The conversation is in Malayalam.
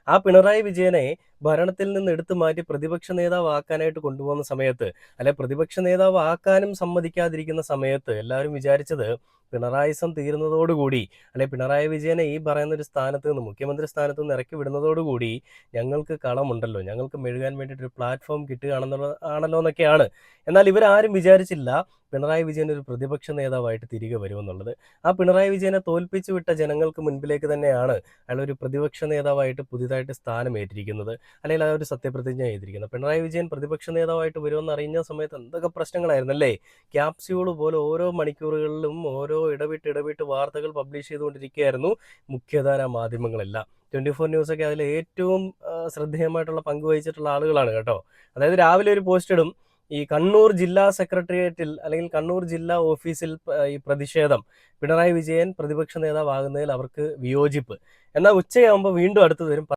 ആ പിണറായി വിജയനെ ഭരണത്തിൽ നിന്ന് എടുത്തു മാറ്റി പ്രതിപക്ഷ നേതാവാക്കാനായിട്ട് കൊണ്ടുപോകുന്ന സമയത്ത്, അല്ലെ പ്രതിപക്ഷ നേതാവാക്കാനും സമ്മതിക്കാതിരിക്കുന്ന സമയത്ത് എല്ലാവരും വിചാരിച്ചത് പിണറായിസം തീരുന്നതോടുകൂടി, അല്ലെ പിണറായി വിജയനെ ഈ പറയുന്ന ഒരു സ്ഥാനത്ത് നിന്ന്, മുഖ്യമന്ത്രി സ്ഥാനത്ത് നിന്ന് ഇറക്കി വിടുന്നതോടുകൂടി ഞങ്ങൾക്ക് കളമുണ്ടല്ലോ, ഞങ്ങൾക്ക് മെഴുകാൻ വേണ്ടിയിട്ട് ഒരു പ്ലാറ്റ്ഫോം ആണല്ലോ എന്നൊക്കെയാണ്. എന്നാൽ ഇവരാരും വിചാരിച്ചില്ല പിണറായി വിജയൻ ഒരു പ്രതിപക്ഷ നേതാവായിട്ട് തിരികെ വരുമെന്നുള്ളത്. ആ പിണറായി വിജയനെ തോൽപ്പിച്ചു വിട്ട ജനങ്ങൾക്ക് മുൻപിലേക്ക് തന്നെയാണ് അയാൾ ഒരു പ്രതിപക്ഷ നേതാവായിട്ട് പുതിയതായിട്ട് സ്ഥാനമേറ്റിരിക്കുന്നത്, അല്ലെങ്കിൽ ആ ഒരു സത്യപ്രതിജ്ഞ ചെയ്തിരിക്കുന്നത്. പിണറായി വിജയൻ പ്രതിപക്ഷ നേതാവായിട്ട് വരുമെന്ന് അറിഞ്ഞ സമയത്ത് എന്തൊക്കെ പ്രശ്നങ്ങളായിരുന്നു അല്ലേ? ക്യാപ്സ്യൂൾ പോലെ ഓരോ മണിക്കൂറുകളിലും ഓരോ ഇടവിട്ട് വാർത്തകൾ പബ്ലിഷ് ചെയ്തുകൊണ്ടിരിക്കുകയായിരുന്നു മുഖ്യധാരാ മാധ്യമങ്ങളെല്ലാം. 24 ന്യൂസൊക്കെ അതിൽ ഏറ്റവും ശ്രദ്ധേയമായിട്ടുള്ള പങ്ക് വഹിച്ചിട്ടുള്ള ആളുകളാണ് കേട്ടോ. അതായത് രാവിലെ ഒരു പോസ്റ്റ് ഇടും, ഈ കണ്ണൂർ ജില്ലാ സെക്രട്ടേറിയറ്റിൽ അല്ലെങ്കിൽ കണ്ണൂർ ജില്ലാ ഓഫീസിൽ ഈ പ്രതിഷേധം, പിണറായി വിജയൻ പ്രതിപക്ഷ നേതാവാകുന്നതിൽ അവർക്ക് വിയോജിപ്പ്. എന്നാൽ ഉച്ചയാകുമ്പോൾ വീണ്ടും അടുത്ത് വരും